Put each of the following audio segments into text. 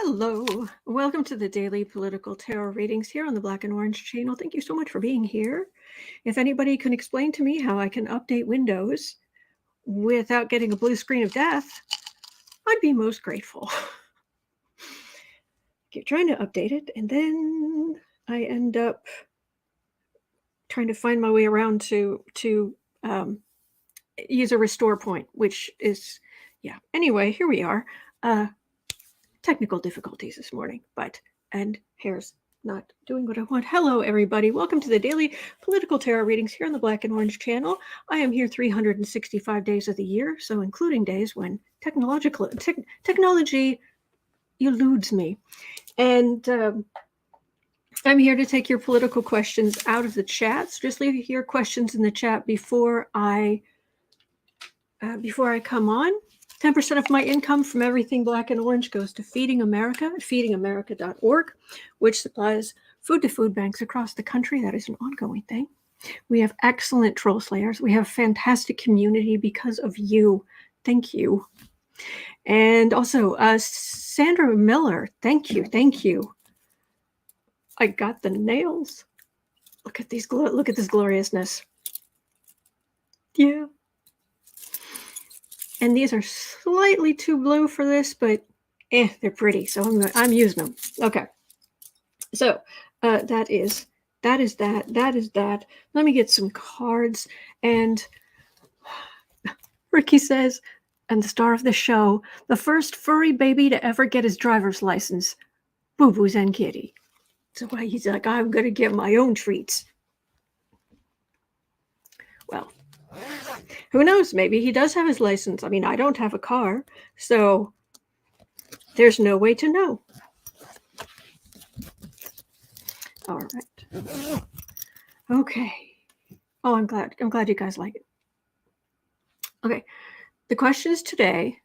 Hello, welcome to the daily political tarot readings here on the Black and Orange channel. Thank you so much for being here. If anybody can explain to me how I can update Windows without getting a blue screen of death, I'd be most grateful. Keep trying to update it, and then I end up trying to find my way around to use a restore point, which is, yeah. Anyway, here we are. Technical difficulties this morning, and hair's not doing what I want. Hello, everybody. Welcome to the daily political tarot readings here on the Black and Orange channel. I am here 365 days of the year, so including days when technology eludes me. And I'm here to take your political questions out of the chats. Just leave your questions in the chat before I come on. 10% of my income from everything Black and Orange goes to Feeding America at feedingamerica.org, which supplies food to food banks across the country. That is an ongoing thing. We have excellent troll slayers. We have fantastic community because of you. Thank you. And also, Sandra Miller, thank you. Thank you. I got the nails. Look at these. Look at this gloriousness. Yeah. And these are slightly too blue for this, but they're pretty, so I'm using them. Okay. So that is that. Let me get some cards. And Ricky says, and the star of the show, the first furry baby to ever get his driver's license, Boo Boo's and Kitty. So he's like, I'm gonna get my own treats. Well, who knows? Maybe he does have his license. I mean, I don't have a car, so there's no way to know. All right. Okay. Oh, I'm glad you guys like it. Okay. The questions today.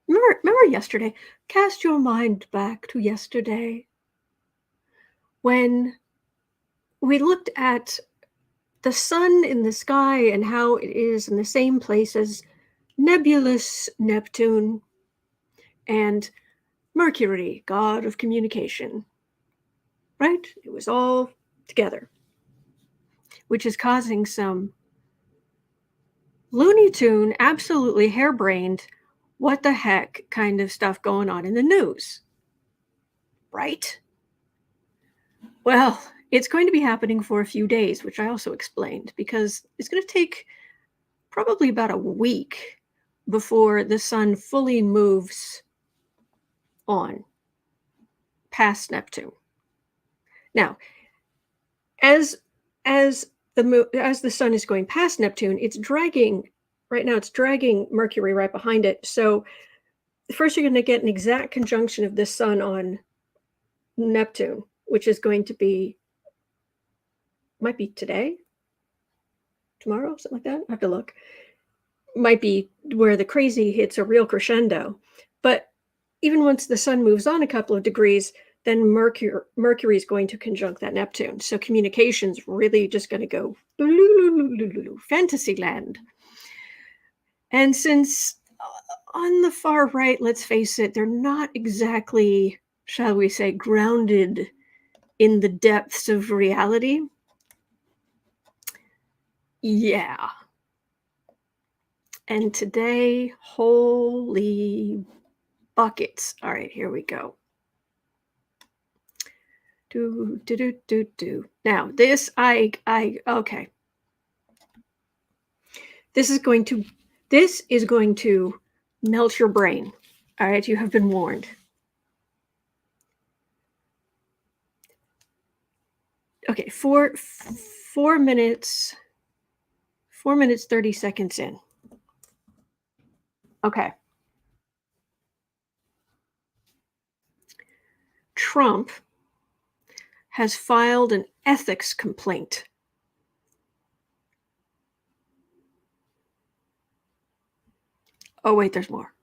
Remember yesterday? Cast your mind back to yesterday when we looked at the sun in the sky and how it is in the same place as nebulous Neptune and Mercury, god of communication. Right? It was all together, which is causing some Looney Tune, absolutely harebrained, what the heck kind of stuff going on in the news. Right? Well, it's going to be happening for a few days, which I also explained, because it's going to take probably about a week before the sun fully moves on past Neptune. Now, as the sun is going past Neptune, it's dragging Mercury right behind it. So first you're going to get an exact conjunction of the sun on Neptune, which is going to be, might be today, tomorrow, something like that. I have to look. Might be where the crazy hits a real crescendo. But even once the sun moves on a couple of degrees, then Mercury is going to conjunct that Neptune. So communication's really just going to go fantasy land. And since on the far right, let's face it, they're not exactly, shall we say, grounded in the depths of reality. Yeah. And today, holy buckets. All right, here we go. Now, this, okay. This is going to melt your brain. All right, you have been warned. Okay, 4 minutes 30 seconds in. Okay. Trump has filed an ethics complaint. Oh, wait, there's more.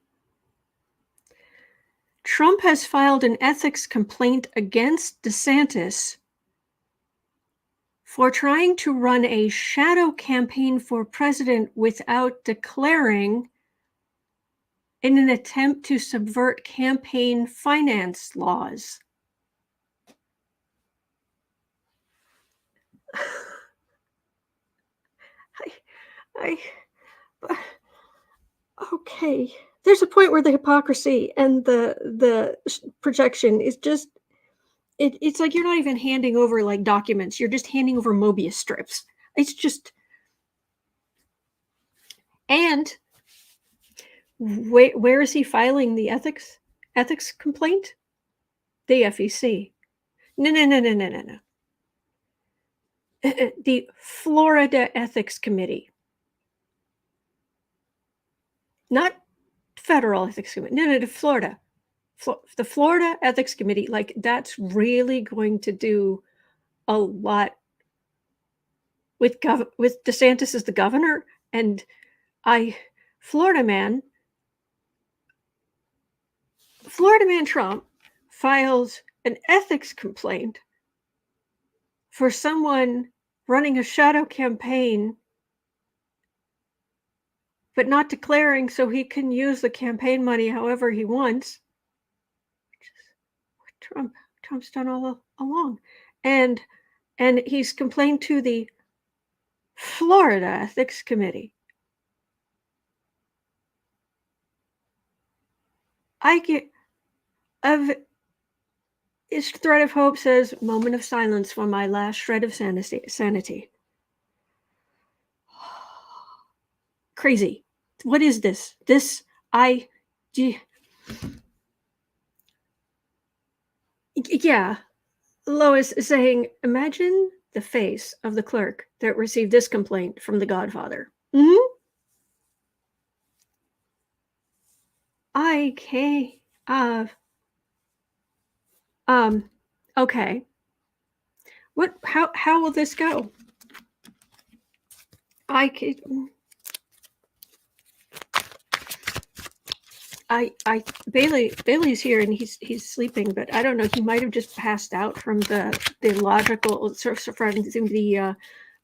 Trump has filed an ethics complaint against Desantis for trying to run a shadow campaign for president without declaring in an attempt to subvert campaign finance laws. Okay. There's a point where the hypocrisy and the projection is just it's like you're not even handing over like documents. You're just handing over Mobius strips. It's just, and where is he filing the ethics complaint? The FEC. No. The Florida Ethics Committee. Not federal ethics committee. No, to Florida. The Florida Ethics Committee, like that's really going to do a lot with Desantis as the governor, and Florida man Trump files an ethics complaint for someone running a shadow campaign, but not declaring so he can use the campaign money however he wants. Which is what Trump's done all along. And he's complained to the Florida Ethics Committee. His thread of hope says, moment of silence for my last shred of sanity. Crazy. What is this? Yeah. Lois is saying, imagine the face of the clerk that received this complaint from the Godfather. Okay. What? How will this go? Bailey's here and he's sleeping, but I don't know. He might have just passed out from the logical sort of the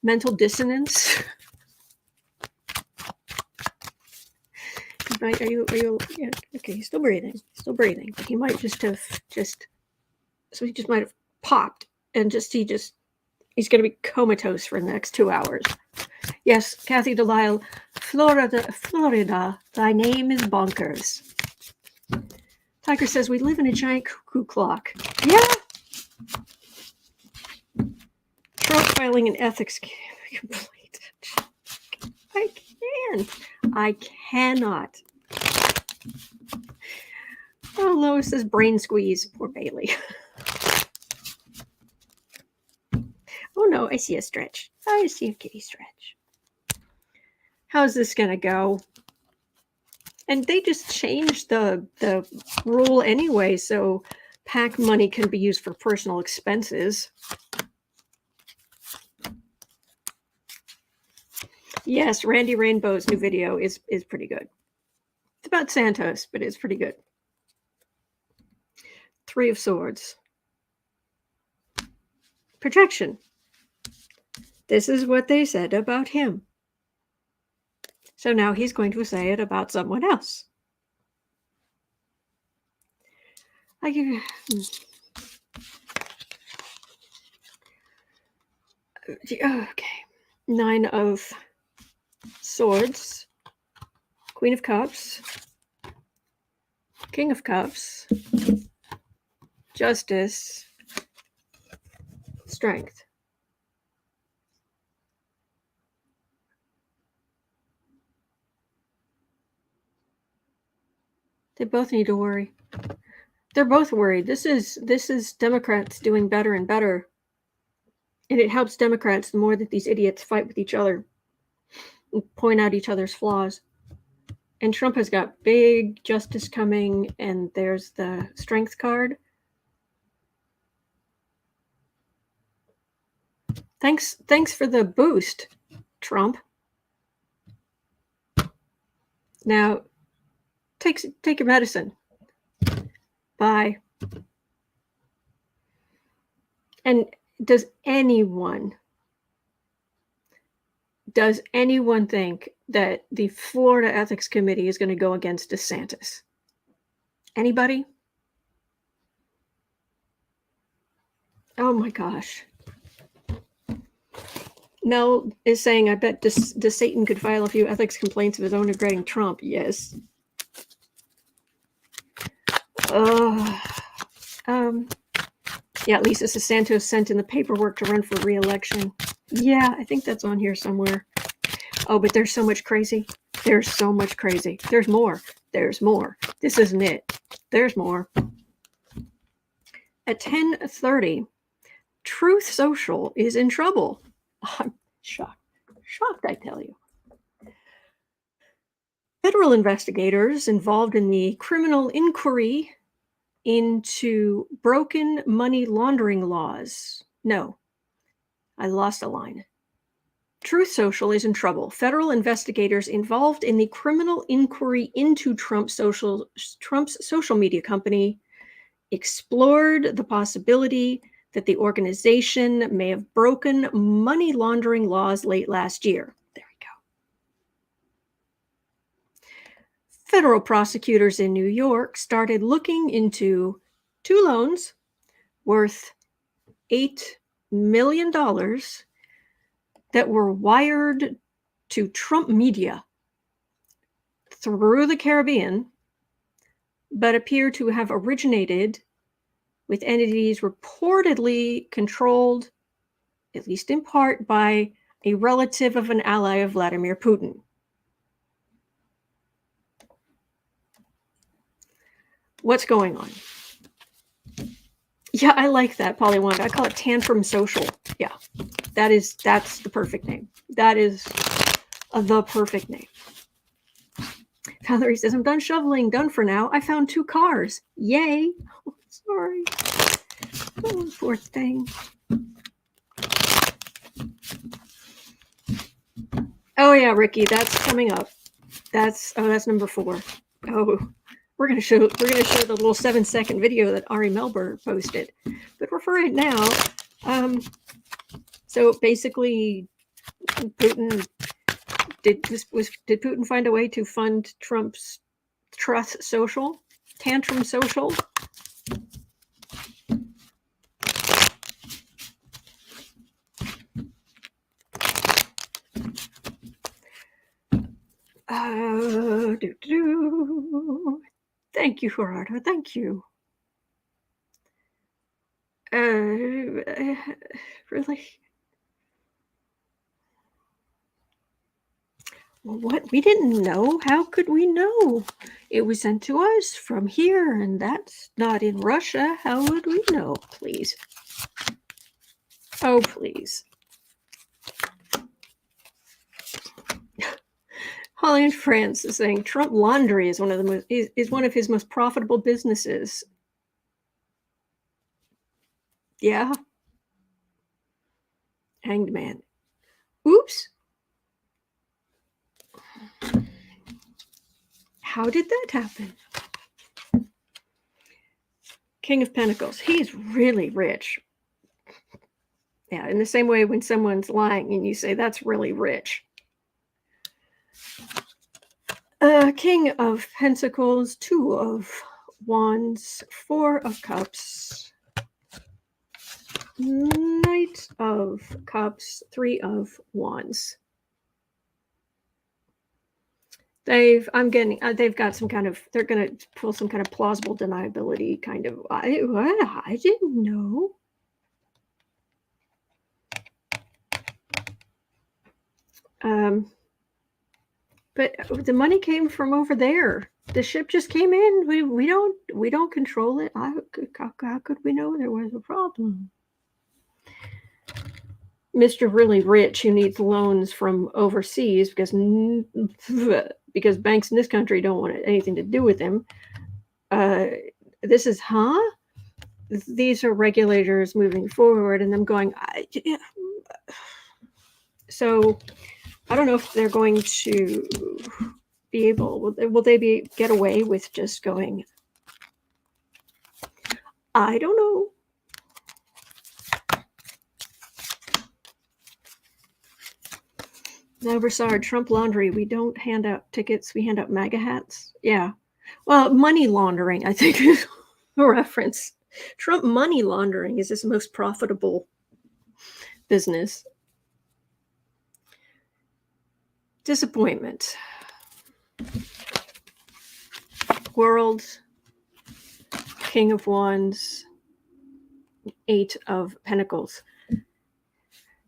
mental dissonance. Are you? Yeah. Okay. He's still breathing. But he might just have so he just might have popped and he's going to be comatose for the next 2 hours. Yes, Kathy Delisle, Florida, thy name is bonkers. Tiger says, we live in a giant cuckoo clock. Yeah. Trump filing an ethics complaint. I cannot. Oh, Lois says, brain squeeze. Poor Bailey. Oh, no, I see a stretch. I see a kitty stretch. How's this going to go? And they just changed the rule anyway, so PAC money can be used for personal expenses. Yes, Randy Rainbow's new video is pretty good. It's about Santos, but it's pretty good. 3 of Swords. Projection. This is what they said about him. So now he's going to say it about someone else. Okay. 9 of Swords, Queen of Cups, King of Cups, Justice, Strength. They both need to worry. They're both worried. This is Democrats doing better and better. And it helps Democrats the more that these idiots fight with each other and point out each other's flaws. And Trump has got big justice coming, and there's the strength card. Thanks for the boost, Trump. Now, take your medicine. Bye. And does anyone think that the Florida Ethics Committee is going to go against DeSantis? Anybody? Oh my gosh. Mel is saying, I bet Satan could file a few ethics complaints of his own regarding Trump. Yes. Yeah, Lisa says Santos sent in the paperwork to run for re-election. Yeah, I think that's on here somewhere. Oh, but there's so much crazy. There's so much crazy. There's more. There's more. This isn't it. There's more. At 10:30, Truth Social is in trouble. I'm shocked. Shocked, I tell you. Federal investigators involved in the criminal inquiry into broken money laundering laws. No, I lost a line. Truth Social is in trouble. Federal investigators involved in the criminal inquiry into Trump's social media company explored the possibility that the organization may have broken money laundering laws late last year. There we go. Federal prosecutors in New York started looking into 2 loans worth $8 million that were wired to Trump media through the Caribbean, but appear to have originated with entities reportedly controlled, at least in part, by a relative of an ally of Vladimir Putin. What's going on? Yeah, I like that, Polywanda. I call it Tantrum Social. Yeah, that's the perfect name. That is the perfect name. Valerie says, I'm done shoveling, done for now. I found 2 cars. Yay. Oh, sorry. Oh, poor thing. Oh yeah, Ricky, that's coming up. That's number 4. Oh, we're gonna show the little 7-second video that Ari Melber posted. But for right now, so basically, Putin did Putin find a way to fund Trump's Truth Social, Tantrum Social? Thank you, Gerardo. Thank you. Really? Well, what? We didn't know. How could we know? It was sent to us from here, and that's not in Russia. How would we know? Please. Oh, please. Holly in France is saying Trump Laundry is one of his most profitable businesses. Yeah. Hanged man. Oops. How did that happen? King of Pentacles. He's really rich. Yeah, in the same way when someone's lying and you say that's really rich. King of Pentacles, 2 of Wands, 4 of Cups, Knight of Cups, 3 of Wands. They've got some kind of, they're going to pull some kind of plausible deniability kind of, I didn't know. But the money came from over there. The ship just came in. We don't control it. How could we know there was a problem? Mr. Really Rich, who needs loans from overseas because banks in this country don't want anything to do with him. This is, These are regulators moving forward, and them going. So I don't know if they're going to be able. Will they get away with just going? I don't know. No, Broussard, Trump laundry. We don't hand out tickets. We hand out MAGA hats. Yeah. Well, money laundering, I think, is a reference. Trump money laundering is his most profitable business. Disappointment. World, King of Wands, Eight of Pentacles.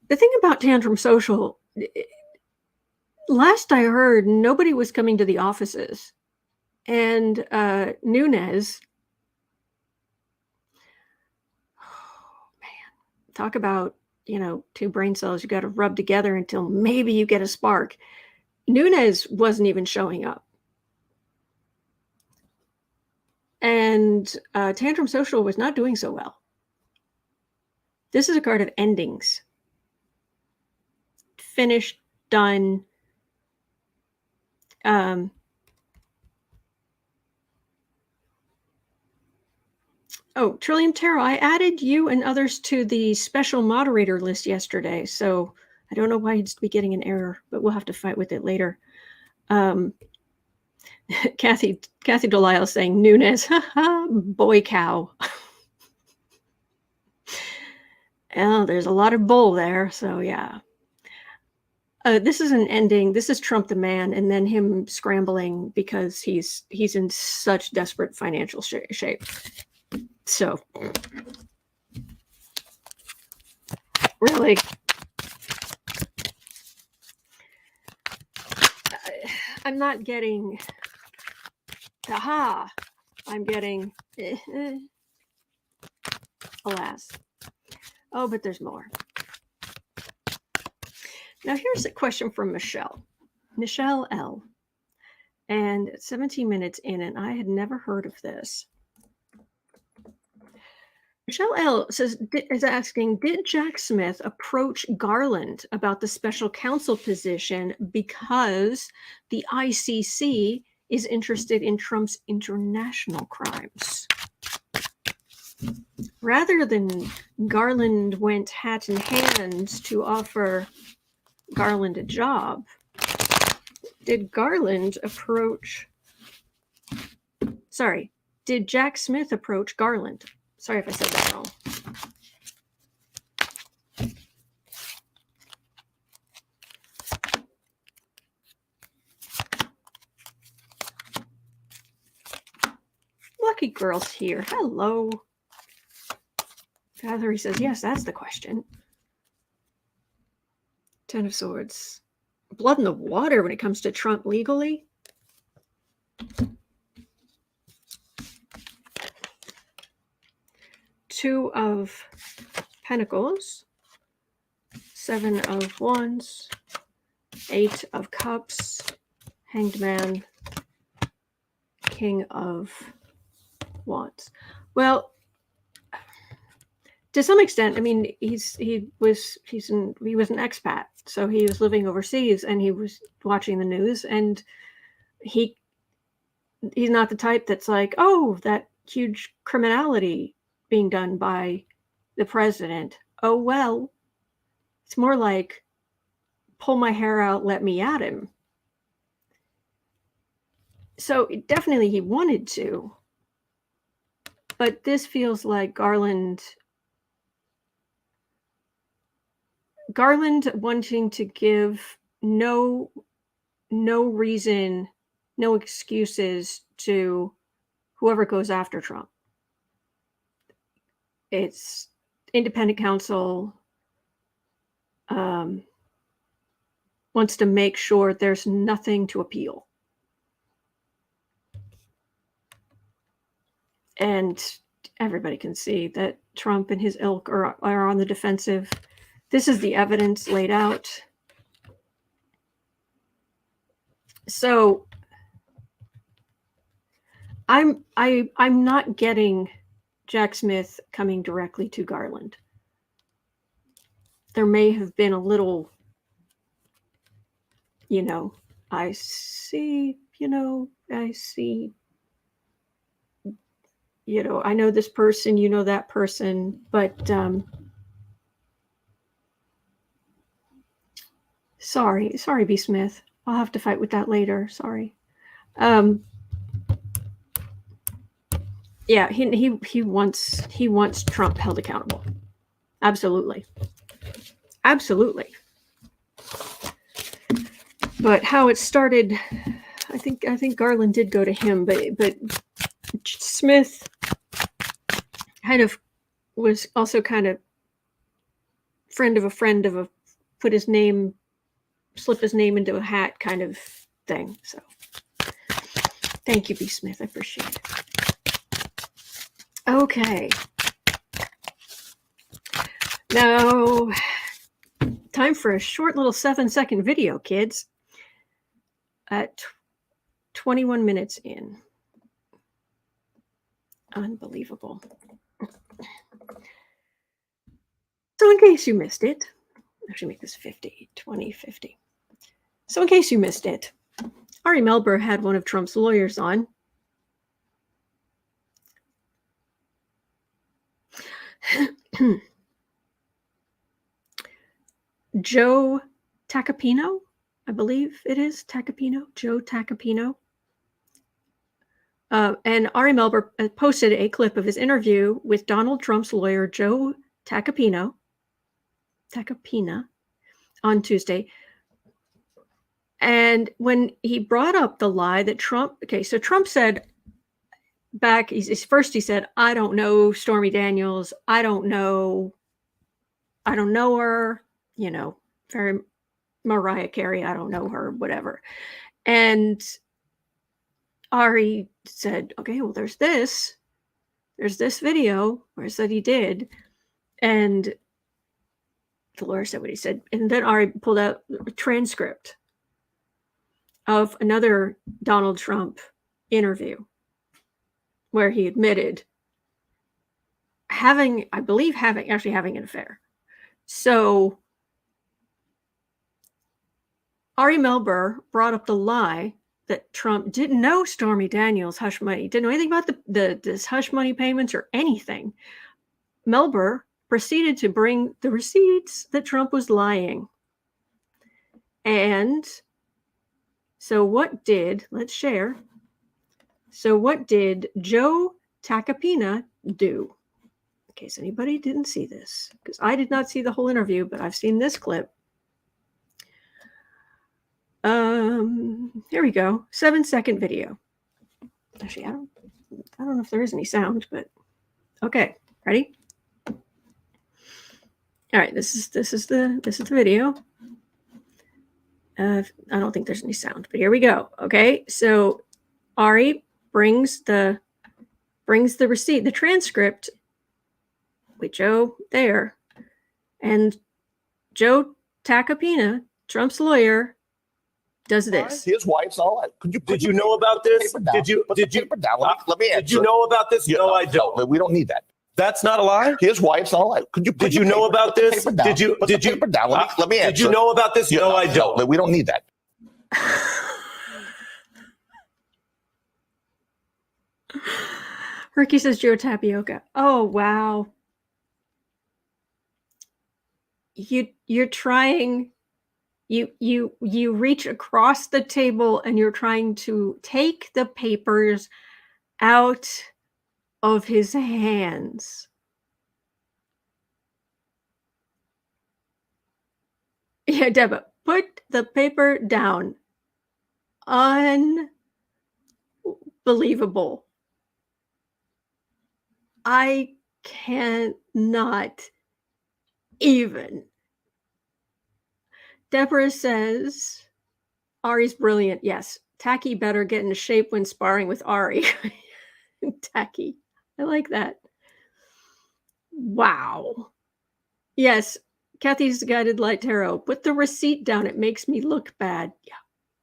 The thing about Tantrum Social, last I heard, nobody was coming to the offices. And Nunes, oh man, talk about, two brain cells you got to rub together until maybe you get a spark. Nunes wasn't even showing up. And Tantrum Social was not doing so well. This is a card of endings. Finished, done. Oh, Trillium Tarot, I added you and others to the special moderator list yesterday, so I don't know why you'd be getting an error, but we'll have to fight with it later. Kathy Delisle saying, Nunes, boy cow. Oh, there's a lot of bull there, so yeah. This is an ending. This is Trump the man, and then him scrambling because he's in such desperate financial shape. So, really, I'm not getting, aha, I'm getting, alas. Oh, but there's more. Now, here's a question from Michelle L. And it's 17 minutes in, and I had never heard of this. Michelle L. is asking, did Jack Smith approach Garland about the special counsel position because the ICC is interested in Trump's international crimes? Rather than Garland went hat in hand to offer Garland a job, did Jack Smith approach Garland? Sorry if I said that wrong. Lucky girl's here. Hello. Valerie says, yes, that's the question. Ten of Swords. Blood in the water when it comes to Trump legally. Two of Pentacles, Seven of Wands, Eight of Cups, Hanged Man, King of Wands. Well, to some extent, I mean, he was an expat, so he was living overseas and he was watching the news, and he's not the type that's like, oh, that huge criminality being done by the president. Oh, well, it's more like pull my hair out, let me at him. So definitely he wanted to, but this feels like Garland wanting to give no reason, no excuses to whoever goes after Trump. It's independent counsel wants to make sure there's nothing to appeal. And everybody can see that Trump and his ilk are on the defensive. This is the evidence laid out. So I'm not getting Jack Smith coming directly to Garland. There may have been a little, I see, I know this person, that person, but Sorry, B. Smith. I'll have to fight with that later. Sorry. Yeah, he wants Trump held accountable. Absolutely. Absolutely. But how it started, I think Garland did go to him, but Smith kind of was also kind of friend of a slip his name into a hat kind of thing. So thank you, B. Smith. I appreciate it. Okay. Now, time for a short little 7-second video, kids. At 21 minutes in. Unbelievable. So in case you missed it, actually make this 50, 20, 50. So in case you missed it, Ari Melber had one of Trump's lawyers on. Joe Tacopina, I believe it is Tacopina, Joe Tacopina. And Ari Melber posted a clip of his interview with Donald Trump's lawyer, Joe Tacopina, on Tuesday. And when he brought up the lie that Trump said back, he said, I don't know Stormy Daniels. I don't know her, very Mariah Carey. I don't know her, whatever. And Ari said, okay, well, there's this video where it said he did. And the lawyer said what he said. And then Ari pulled out a transcript of another Donald Trump interview where he admitted having an affair. So Ari Melber brought up the lie that Trump didn't know Stormy Daniels' hush money, didn't know anything about this hush money payments or anything. Melber proceeded to bring the receipts that Trump was lying. And so let's share. So what did Joe Tacopina do? In case anybody didn't see this, because I did not see the whole interview, but I've seen this clip. Here we go. 7-second video. Actually, I don't know if there is any sound, but okay. Ready? All right. This is the video. I don't think there's any sound, but here we go. Okay. So Ari brings the receipt, the transcript with Joe there, and Joe Tacopina, Trump's lawyer, does this. His wife's all right. Did you know about this? Did you let me answer. Did you know about this? No, I don't. No, we don't need that. That's not a lie. His wife's all right. Did you know about this? Did you let me answer. Did you know about this? No, I don't. No, we don't need that. Ricky says Joe Tapioca. Oh wow. You're trying. You reach across the table and you're trying to take the papers out of his hands. Yeah, Deborah, put the paper down. Unbelievable. I cannot even. Deborah says, Ari's brilliant. Yes. Tacky better get into shape when sparring with Ari. Tacky. I like that. Wow. Yes. Kathy's Guided Light Tarot. Put the receipt down. It makes me look bad. Yeah.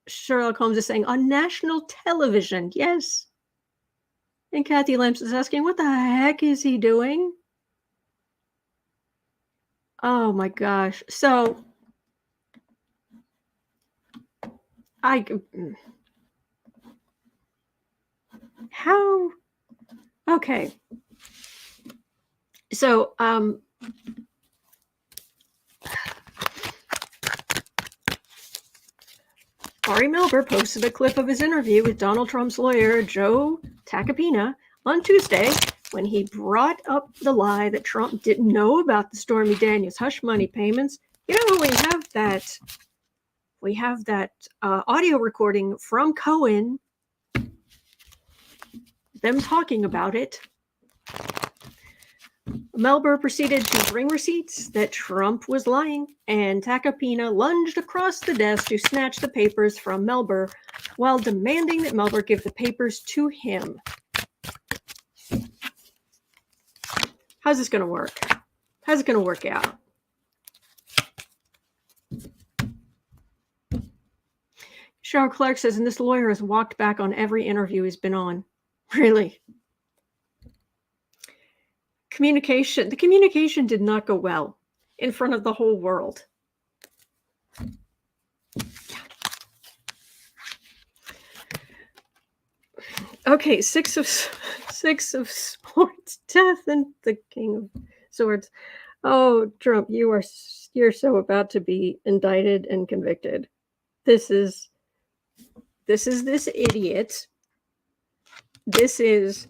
Sherlock Holmes is saying, on national television. Yes. And Kathy Lamps is asking, what the heck is he doing? Oh my gosh. So, how? Okay. So, Ari Melber posted a clip of his interview with Donald Trump's lawyer, Joe Tacopina, on Tuesday when he brought up the lie that Trump didn't know about the Stormy Daniels hush money payments. You know, we have that audio recording from Cohen, them talking about it. Melber proceeded to bring receipts that Trump was lying, and Tacopina lunged across the desk to snatch the papers from Melber while demanding that Melber give the papers to him. How's this going to work? How's it going to work out? Cheryl Clark says, and this lawyer has walked back on every interview he's been on. Really? The communication did not go well in front of the whole world. Okay, six of swords, death, and the king of swords. Oh, Trump, you're so about to be indicted and convicted. This is this idiot. This is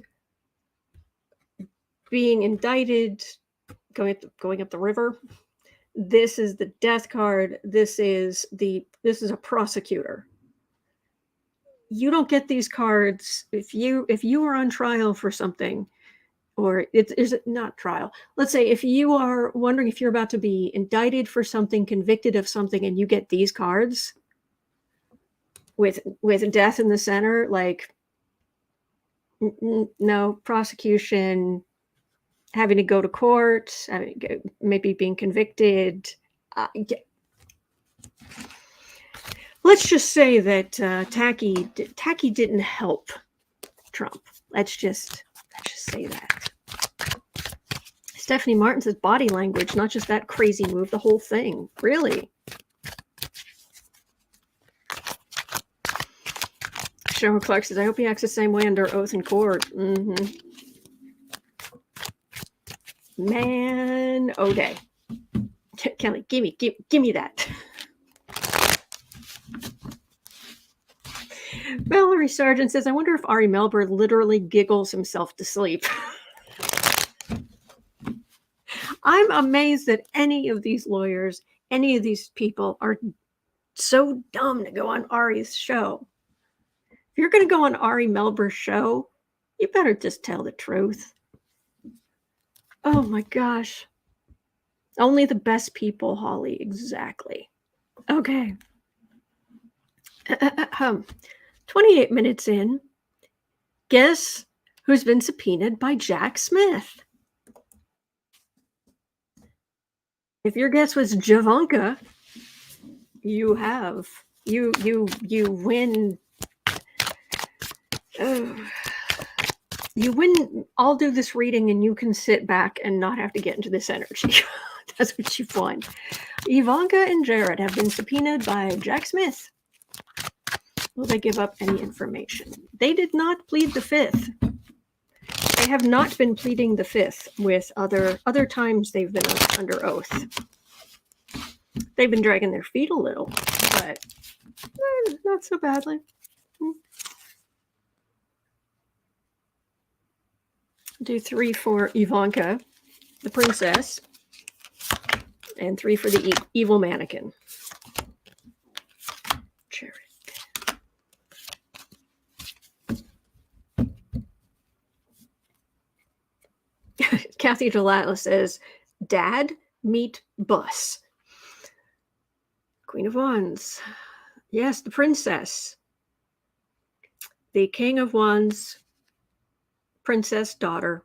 being indicted, going up the river. This is the death card. This is a prosecutor. You don't get these cards if you are on trial for something, or is it not trial? Let's say if you are wondering if you're about to be indicted for something, convicted of something, and you get these cards with death in the center, like no prosecution, having to go to court, maybe being convicted. Let's just say that Tacky didn't help Trump. Let's just say that. Stephanie Martin says body language, not just that crazy move, the whole thing. Really? Cheryl Clark says, I hope he acts the same way under oath in court. Mm-hmm. Man, okay. Kelly, give me that. Valerie Sargent says, I wonder if Ari Melber literally giggles himself to sleep. I'm amazed that any of these lawyers, any of these people are so dumb to go on Ari's show. If you're going to go on Ari Melber's show, you better just tell the truth. Oh my gosh. Only the best people, Holly. Exactly. Okay. 28 minutes in. Guess who's been subpoenaed by Jack Smith? If your guess was Ivanka, you win. You win. I'll do this reading and you can sit back and not have to get into this energy. That's what you've won. Ivanka and Jared have been subpoenaed by Jack Smith. Will they give up any information? They did not plead the fifth. They have not been pleading the fifth with other times they've been under oath. They've been dragging their feet a little, but not so badly. Do 3 for Ivanka, the princess, and 3 for the evil mannequin. Jared. Kathy Delatla says, Dad, meet bus. Queen of Wands. Yes, the princess. The King of Wands. Princess daughter.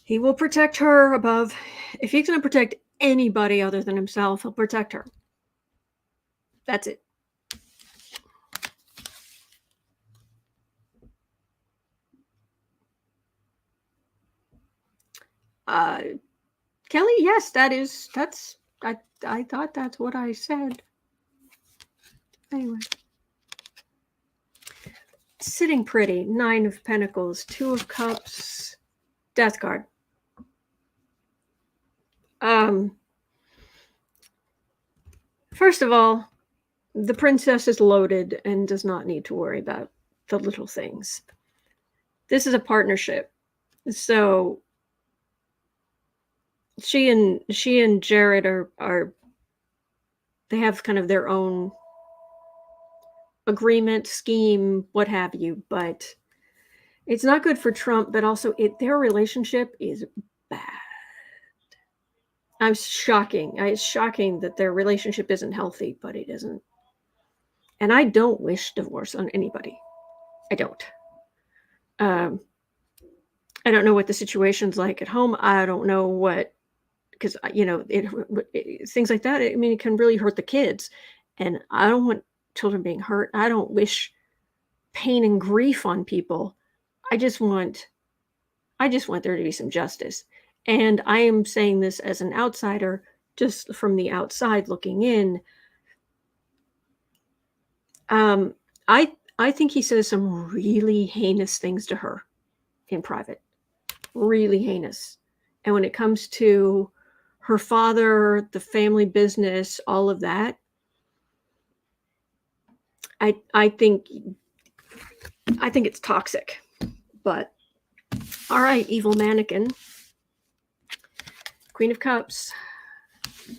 He will protect her above. If he's going to protect anybody other than himself, he'll protect her. That's it. Kelly, yes, I thought that's what I said. Anyway. Sitting pretty. 9 of Pentacles, 2 of Cups, Death card. First of all, the princess is loaded and does not need to worry about the little things. This is a partnership. So she and Jared are they have kind of their own agreement, scheme, what have you, but it's not good for Trump, but also their relationship is bad. It's shocking that their relationship isn't healthy, but it isn't. And I don't wish divorce on anybody. I don't. I don't know what the situation's like at home. I don't know what, because, you know, things like that, I mean, it can really hurt the kids. And I don't want children being hurt. I don't wish pain and grief on people. I just want there to be some justice. And I am saying this as an outsider, just from the outside looking in. I think he says some really heinous things to her in private, really heinous. And when it comes to her father, the family business, all of that, I think it's toxic. But all right, evil mannequin, Queen of Cups,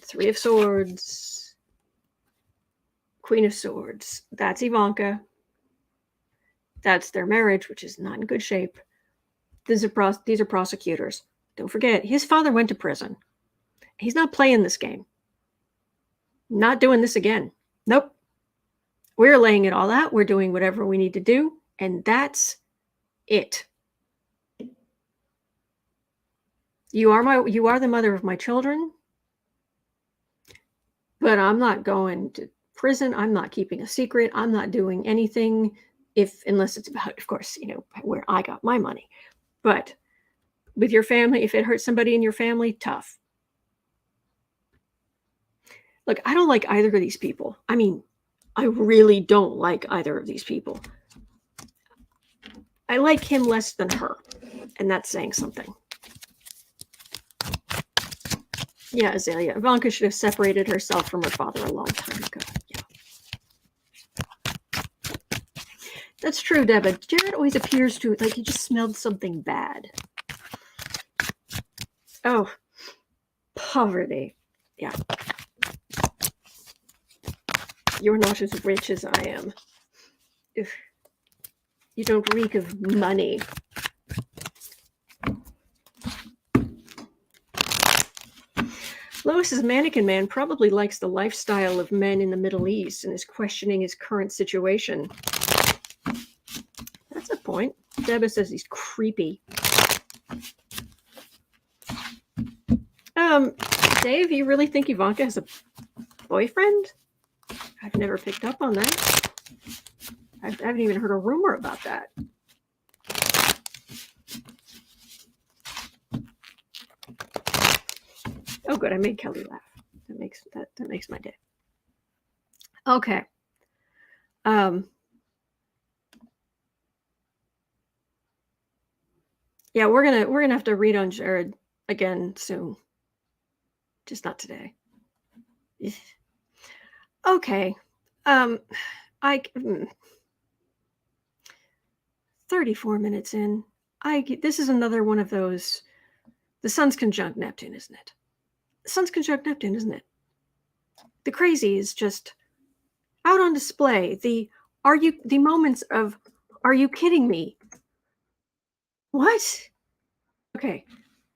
Three of Swords, Queen of Swords. That's Ivanka. That's their marriage, which is not in good shape. These are prosecutors. Don't forget, his father went to prison. He's not playing this game. Not doing this again. Nope. We're laying it all out. We're doing whatever we need to do. And that's it. You are the mother of my children. But I'm not going to prison. I'm not keeping a secret. I'm not doing anything unless it's about, of course, you know, where I got my money. But with your family, if it hurts somebody in your family, tough. Look, I don't like either of these people. I mean, I really don't like either of these people. I like him less than her, and that's saying something. Yeah, Azalea. Ivanka should have separated herself from her father a long time ago. Yeah. That's true, Deborah. Jared always appears to, like, he just smelled something bad. Oh, poverty. Yeah. You're not as rich as I am. If you don't reek of money. Lois's mannequin man probably likes the lifestyle of men in the Middle East and is questioning his current situation. That's a point. Deba says he's creepy. Dave, you really think Ivanka has a boyfriend? I've never picked up on that. I haven't even heard a rumor about that. Oh, good. I made Kelly laugh. That makes my day. Okay. Yeah, we're gonna have to read on Jared again soon. Just not today. Okay. 34 minutes in. This is another one of those. The Sun's conjunct Neptune, isn't it? The Sun's conjunct Neptune, isn't it? The crazy is just out on display. The moments of, are you kidding me? What? Okay.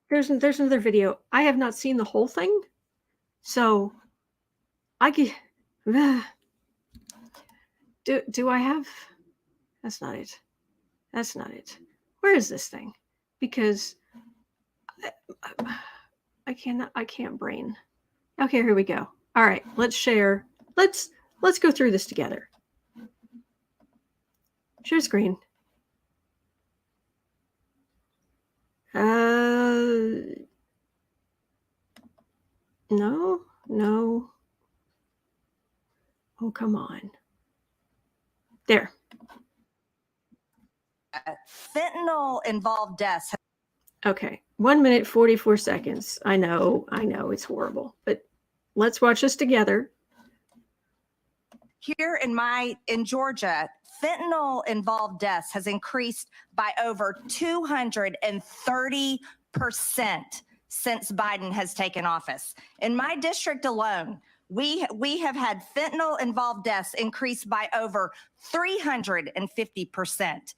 There's another video. I have not seen the whole thing. So I get do I have? That's not it. That's not it. Where is this thing? Because I can't brain. Okay, here we go. All right, let's share. Let's go through this together. Share screen. No. Oh, come on. There. Fentanyl-involved deaths. Okay, 1 minute, 44 seconds. I know, it's horrible. But let's watch this together. Here in Georgia, fentanyl-involved deaths has increased by over 230% since Biden has taken office. In my district alone, we have had fentanyl-involved deaths increase by over 350%.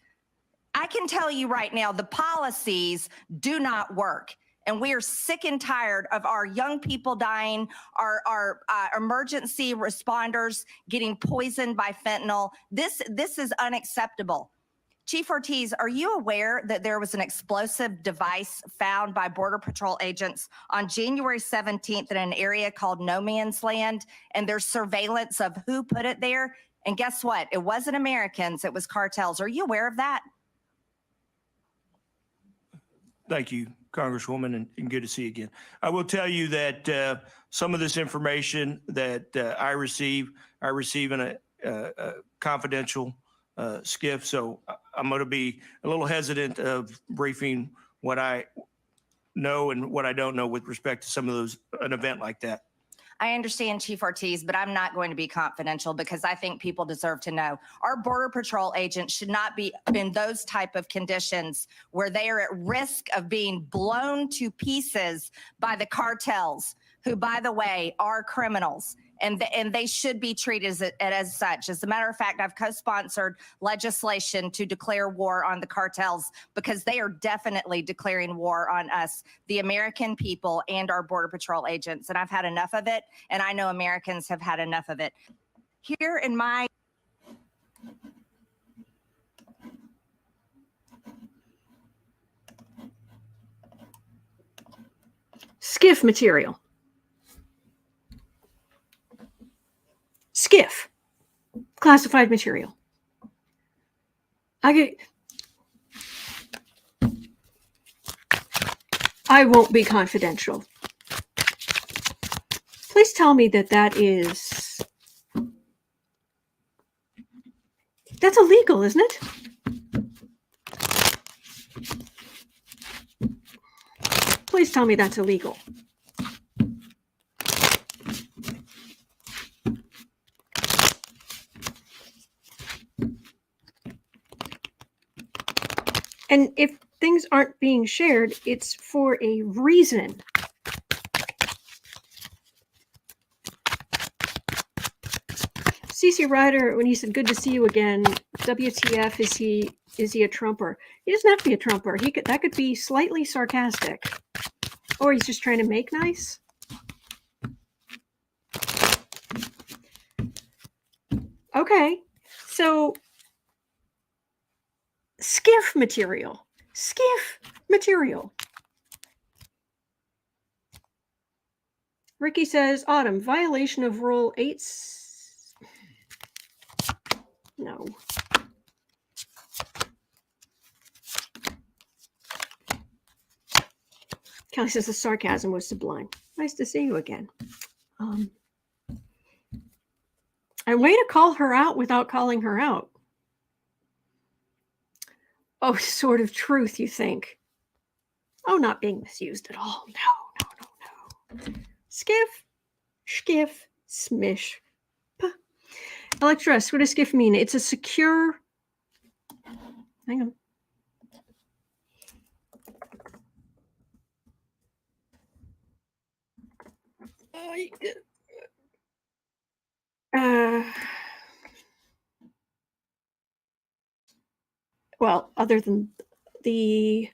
I can tell you right now, the policies do not work. And we are sick and tired of our young people dying, our emergency responders getting poisoned by fentanyl. This is unacceptable. Chief Ortiz, are you aware that there was an explosive device found by Border Patrol agents on January 17th in an area called No Man's Land, and there's surveillance of who put it there? And guess what? It wasn't Americans, it was cartels. Are you aware of that? Thank you, Congresswoman, and good to see you again. I will tell you that some of this information that I receive in a confidential SCIF, so I'm going to be a little hesitant of briefing what I know and what I don't know with respect to some of those, an event like that. I understand, Chief Ortiz, but I'm not going to be confidential because I think people deserve to know. Our Border Patrol agents should not be in those type of conditions where they are at risk of being blown to pieces by the cartels, who, by the way, are criminals. And they should be treated as such. As a matter of fact, I've co-sponsored legislation to declare war on the cartels because they are definitely declaring war on us, the American people, and our Border Patrol agents. And I've had enough of it, and I know Americans have had enough of it. Here in my SCIF material. SCIF, classified material. I won't be confidential. Please tell me that's illegal, isn't it? Please tell me that's illegal. And if things aren't being shared, it's for a reason. CC Ryder, when he said, "Good to see you again," WTF, is he a Trumper? He doesn't have to be a Trumper. That could be slightly sarcastic. Or he's just trying to make nice. Okay, so SCIF material. SCIF material. Ricky says, Autumn, violation of Rule 8. No. Kelly says the sarcasm was sublime. Nice to see you again. And way to call her out without calling her out. Oh, sort of truth, you think? Oh, not being misused at all. No. SCIF, smish. Electress, what does SCIF mean? It's a secure... Hang on. Well, other than the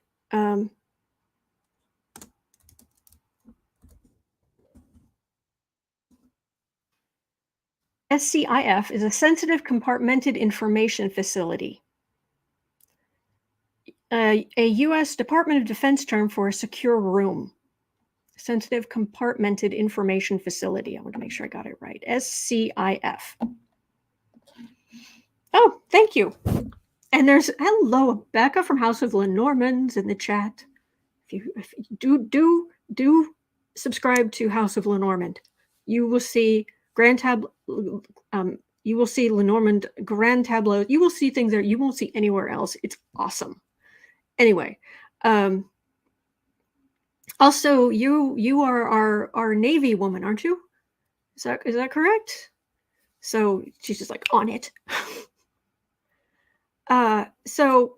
SCIF is a sensitive compartmented information facility, a U.S. Department of Defense term for a secure room. Sensitive compartmented information facility. I want to make sure I got it right. SCIF. Oh, thank you. And there's hello, Becca from House of Lenormands in the chat. If you do subscribe to House of Lenormand, you will see you will see Lenormand grand tableau. You will see things that you won't see anywhere else. It's awesome. Anyway, also you are our Navy woman, aren't you? Is that correct? So she's just like on it. So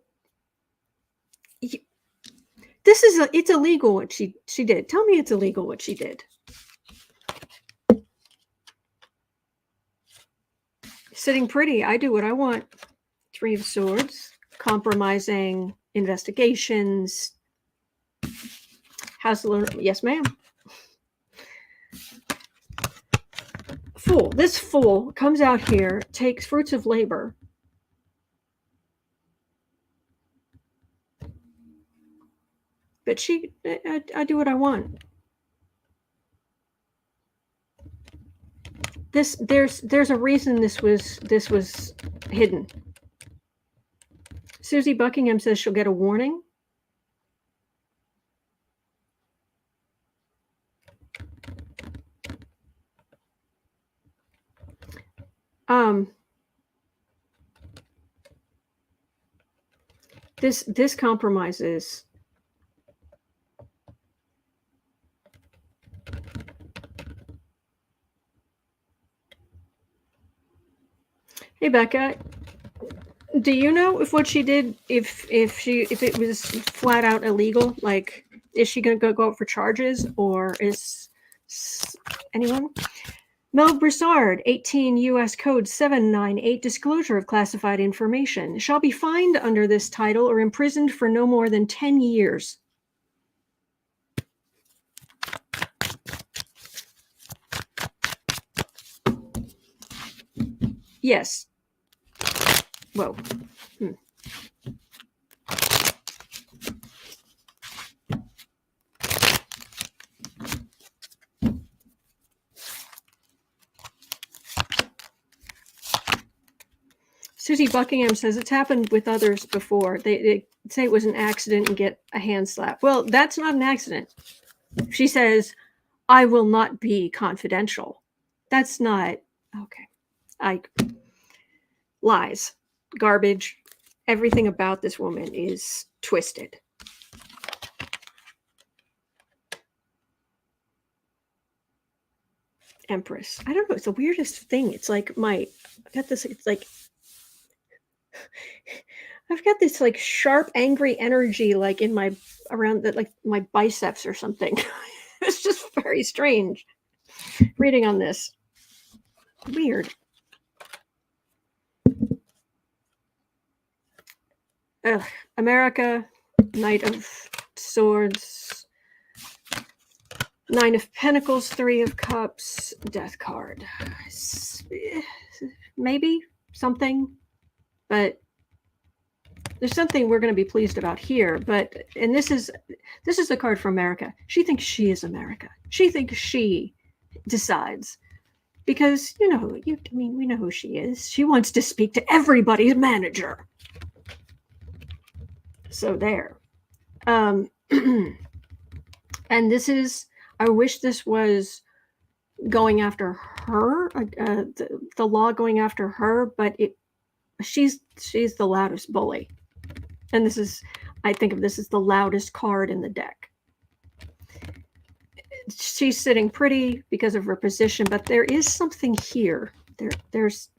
it's illegal what she did. Tell me it's illegal what she did. Sitting pretty, I do what I want. Three of Swords, compromising investigations. House of yes, ma'am. Fool. This fool comes out here, takes fruits of labor. But I do what I want. There's a reason this was hidden. Susie Buckingham says she'll get a warning. This compromises. Hey Becca, do you know if what she did, if it was flat out illegal? Like, is she going to go up for charges, or is anyone? Mel Broussard, 18 U.S. Code 798, disclosure of classified information, shall be fined under this title or imprisoned for no more than 10 years. Yes. Whoa. Susie Buckingham says it's happened with others before. They say it was an accident and get a hand slap. Well, that's not an accident. She says, I will not be confidential. That's not, okay. Lies, garbage. Everything about this woman is twisted. Empress. I don't know. It's the weirdest thing. It's like I've got this like sharp, angry energy, like in my my biceps or something. It's just very strange reading on this. Weird. America, Knight of Swords, Nine of Pentacles, Three of Cups, Death card. Maybe something, but there's something we're going to be pleased about here. And this is a card for America. She thinks she is America. She thinks she decides, because we know who she is. She wants to speak to everybody's manager. So there. And this is, I wish this was going after her, the law going after her, but she's the loudest bully. And I think of this as the loudest card in the deck. She's sitting pretty because of her position, but there is something here. There's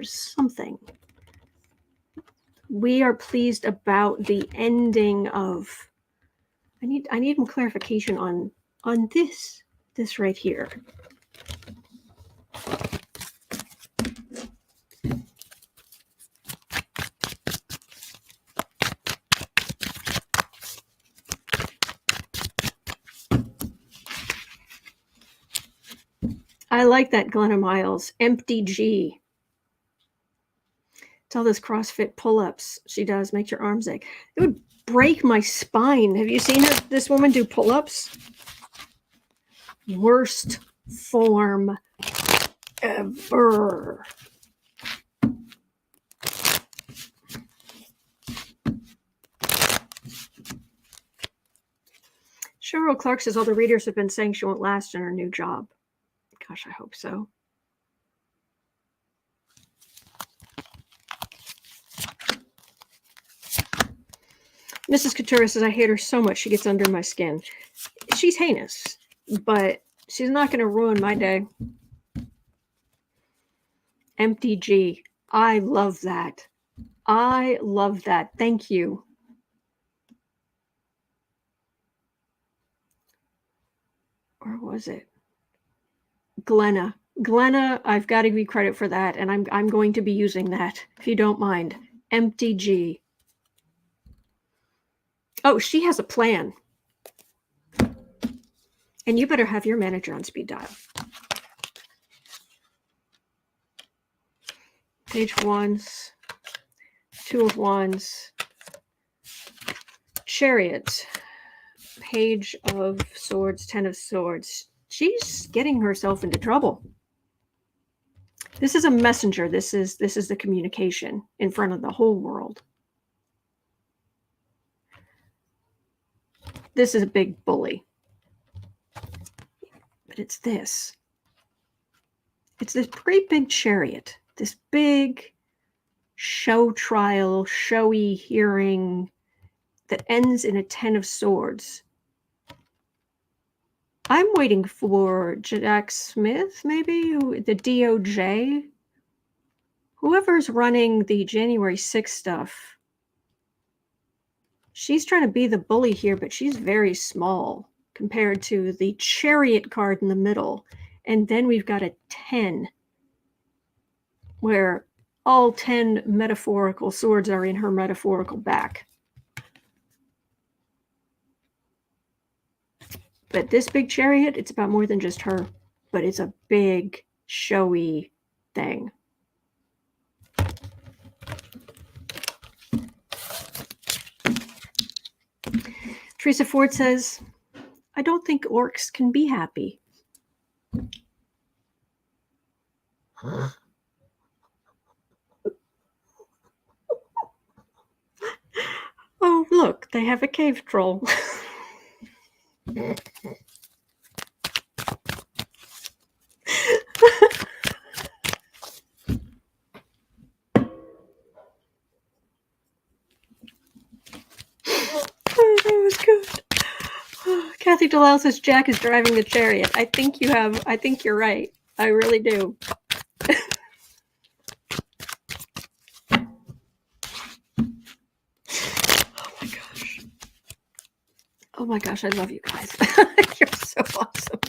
something. We are pleased about the ending of. I need more clarification on this right here. I like that, Glenna Miles. MTG. It's all those CrossFit pull-ups she does. Makes your arms ache. It would break my spine. Have you seen this woman do pull-ups? Worst form ever. Cheryl Clark says all the readers have been saying she won't last in her new job. Gosh, I hope so. Mrs. Couture says, I hate her so much she gets under my skin. She's heinous, but she's not going to ruin my day. MTG. I love that. I love that. Thank you. Or was it Glenna? Glenna, I've got to give you credit for that, and I'm going to be using that, if you don't mind. MTG. Oh, she has a plan. And you better have your manager on speed dial. Page wands, 2 of wands, chariot, page of swords, 10 of swords. She's getting herself into trouble. This is a messenger. This is the communication in front of the whole world. This is a big bully. But it's this. It's this pretty big chariot. This big show trial, showy hearing that ends in a 10 of swords. I'm waiting for Jack Smith, maybe, the DOJ. Whoever's running the January 6th stuff. She's trying to be the bully here, but she's very small compared to the chariot card in the middle. And then we've got a 10, where all 10 metaphorical swords are in her metaphorical back. But this big chariot, it's about more than just her, but it's a big, showy thing. Teresa Ford says, I don't think orcs can be happy. Oh, look, they have a cave troll. Oh, that was good. Kathy Delisle says Jack is driving the chariot. I think you're right. I really do. Oh my gosh, I love you guys. You're so awesome.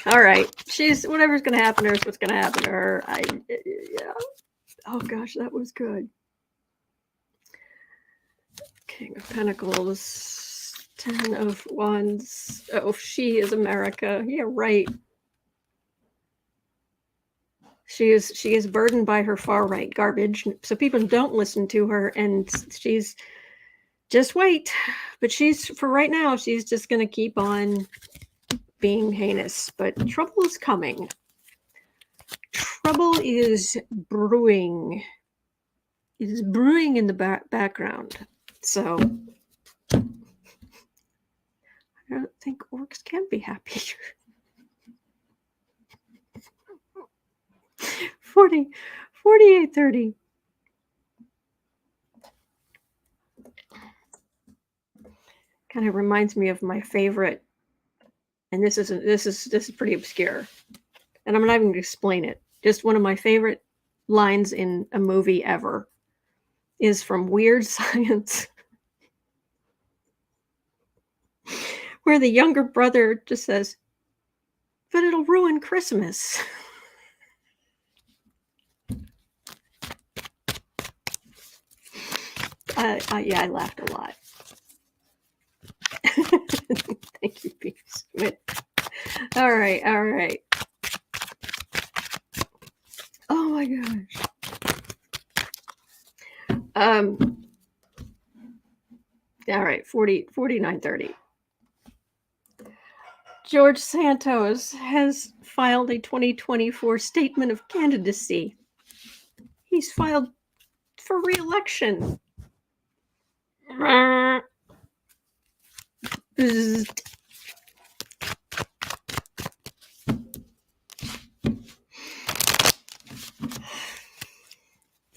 All right. Whatever's going to happen to her is what's going to happen to her. Yeah. Oh gosh, that was good. King of Pentacles, 10 of Wands. Oh, she is America. Yeah, right. She is burdened by her far right garbage, so people don't listen to her, and she's just wait. But for right now, she's just going to keep on being heinous. But trouble is coming. Trouble is brewing. It is brewing in the background. So I don't think orcs can be happy. 4830. Kind of reminds me of my favorite, and this is pretty obscure, and I'm not even going to explain it. Just one of my favorite lines in a movie ever is from Weird Science, where the younger brother just says, "But it'll ruin Christmas." Yeah, I laughed a lot. Thank you, Peace. All right. Oh my gosh. All right, 4930. George Santos has filed a 2024 Statement of Candidacy. He's filed for re-election.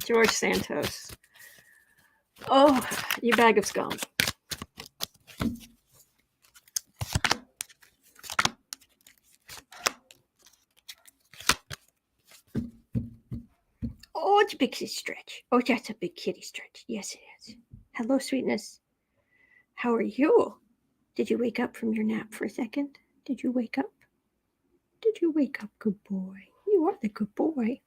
George Santos. Oh, you bag of scum. that's a big stretch. Oh, that's a big kitty stretch. Yes, it is. Hello, sweetness. How are you? Did you wake up from your nap for a second? Did you wake up? Did you wake up? Good boy. You are the good boy.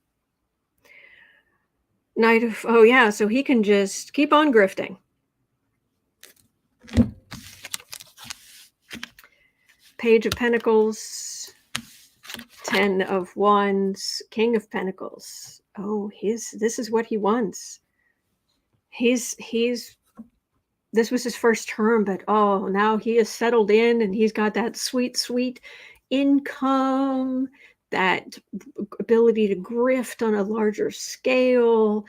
Knight of, oh yeah, so he can just keep on grifting. Page of Pentacles, 10 of Wands, King of Pentacles. Oh, this is what he wants. This was his first term, but oh, now he is settled in and he's got that sweet, sweet income, that ability to grift on a larger scale.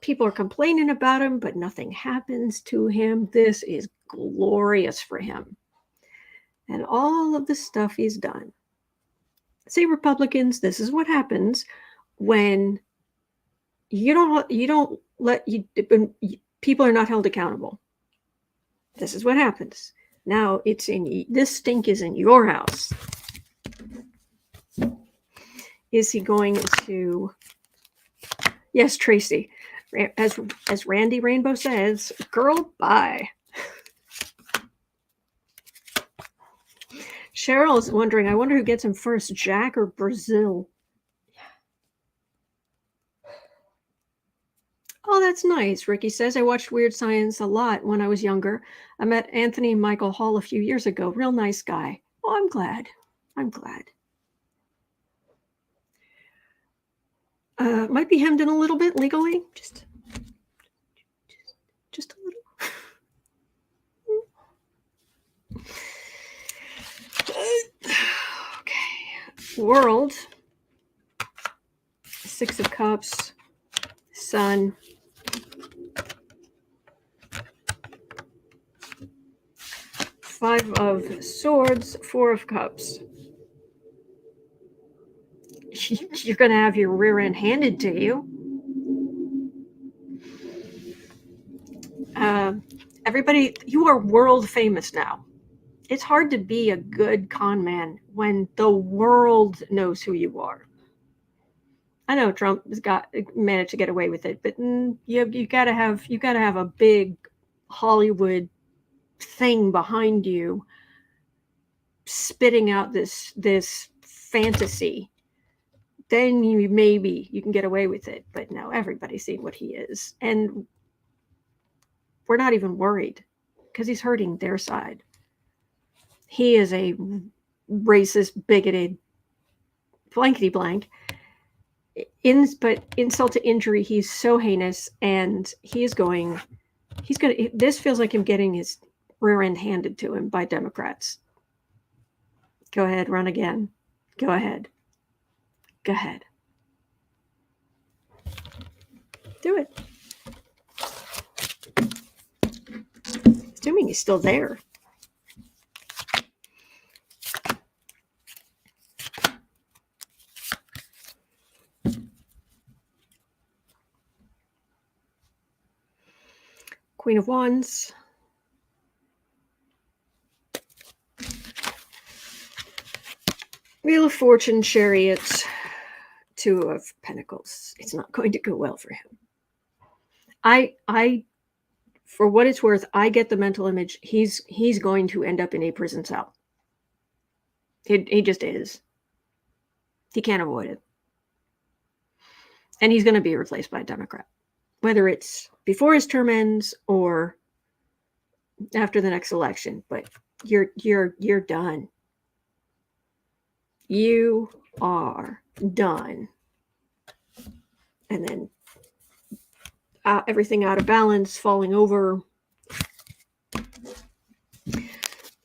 People are complaining about him, but nothing happens to him. This is glorious for him. And all of the stuff he's done. See, Republicans, this is what happens when people are not held accountable. This is what happens. Now this stink is in your house. Is he going to? Yes, Tracy. As Randy Rainbow says, girl, bye. Cheryl is wondering, I wonder who gets him first, Jack or Brazil? Oh, that's nice. Ricky says, I watched Weird Science a lot when I was younger. I met Anthony Michael Hall a few years ago. Real nice guy. Oh, I'm glad. I'm glad. Might be hemmed in a little bit legally. Just a little. Okay. World. 6 of Cups. Sun. Five of Swords. 4 of Cups. You're going to have your rear end handed to you. Everybody, you are world famous now. It's hard to be a good con man when the world knows who you are. I know Trump has managed to get away with it, but you got to have a big Hollywood thing behind you, spitting out this fantasy. Then maybe you can get away with it. But now everybody's seeing what he is, and we're not even worried because he's hurting their side. He is a racist, bigoted, blankety blank. But insult to injury, he's so heinous, and this feels like him getting his rear end handed to him by Democrats. Go ahead, run again. Go ahead. Go ahead. Do it. Assuming he's still there. Queen of Wands. Wheel of Fortune, Chariots, 2 of Pentacles. It's not going to go well for him. I for what it's worth, I get the mental image. He's going to end up in a prison cell. He just is. He can't avoid it. And he's going to be replaced by a Democrat. Whether it's before his term ends or after the next election. But you're done. You are done. And then everything out of balance, falling over.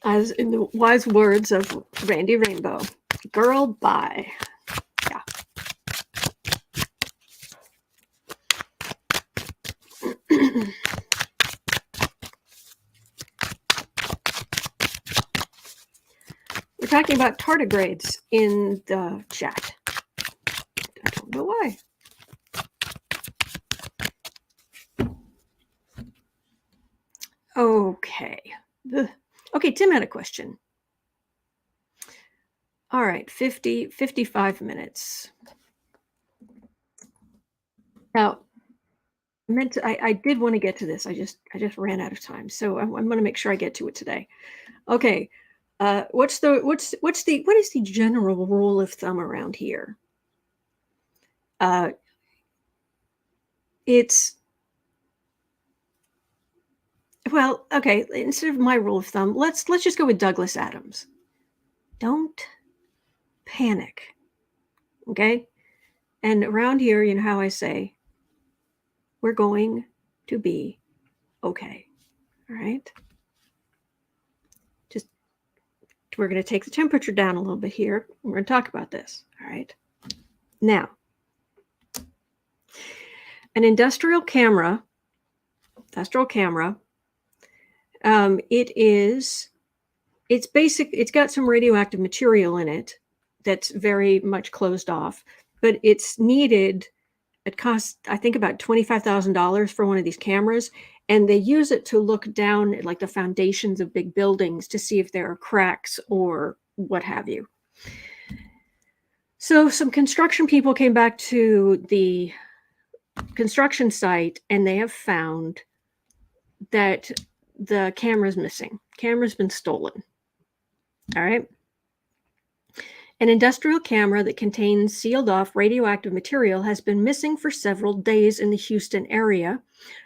As in the wise words of Randy Rainbow, girl, bye. Yeah. We're talking about tardigrades in the chat. I don't know why. Okay. Okay, Tim had a question. All right, 55 minutes. Now, I did want to get to this. I just ran out of time, so I'm going to make sure I get to it today. Okay, what is the general rule of thumb around here? It's well, okay. Instead of my rule of thumb, let's just go with Douglas Adams. Don't panic, okay? And around here, you know how I say, we're going to be okay. All right. Just we're going to take the temperature down a little bit here. We're going to talk about this. All right. Now, an industrial camera. It's got some radioactive material in it that's very much closed off, but it's needed. It costs, I think, about $25,000 for one of these cameras, and they use it to look down at like the foundations of big buildings to see if there are cracks or what have you. So some construction people came back to the construction site, and they have found that the camera's missing. Camera's been stolen. All right. An industrial camera that contains sealed off radioactive material has been missing for several days in the Houston area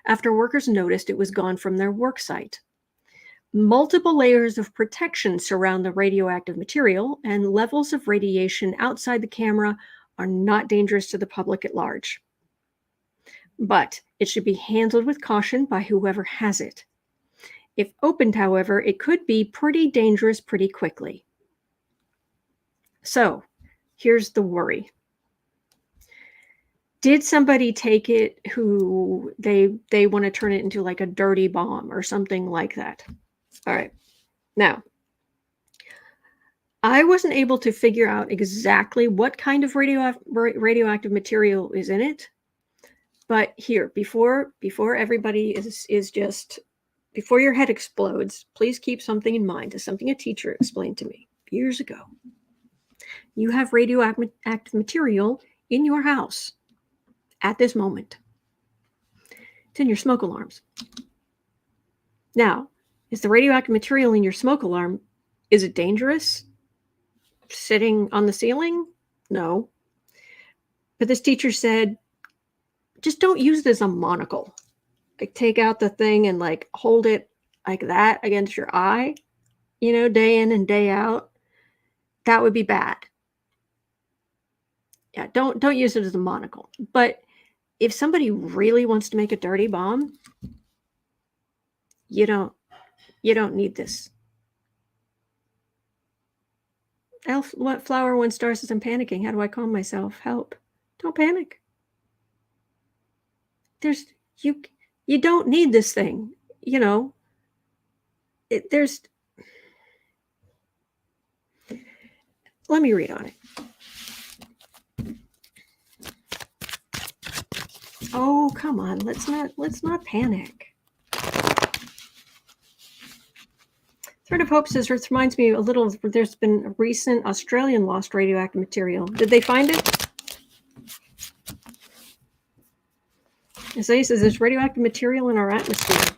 after workers noticed it was gone from their work site. Multiple layers of protection surround the radioactive material, and levels of radiation outside the camera are not dangerous to the public at large. But it should be handled with caution by whoever has it. If opened, however, it could be pretty dangerous pretty quickly. So here's the worry. Did somebody take it who they want to turn it into like a dirty bomb or something like that? All right. Now, I wasn't able to figure out exactly what kind of radioactive material is in it. But here, before everybody is just, before your head explodes, please keep something in mind. As something a teacher explained to me years ago. You have radioactive material in your house at this moment. It's in your smoke alarms. Now, is the radioactive material in your smoke alarm, is it dangerous? Sitting on the ceiling? No. But this teacher said, just don't use it as a monocle. Like take out the thing and like hold it like that against your eye, you know, day in and day out. That would be bad. Yeah, don't use it as a monocle. But if somebody really wants to make a dirty bomb, you don't need this. What flower one star says I'm panicking. How do I calm myself? Help. Don't panic. You don't need this thing, you know. Let me read on it. Oh, come on. Let's not panic. Thread of Hope says, it reminds me a little of, there's been a recent Australian lost radioactive material. Did they find it? So he says, there's radioactive material in our atmosphere.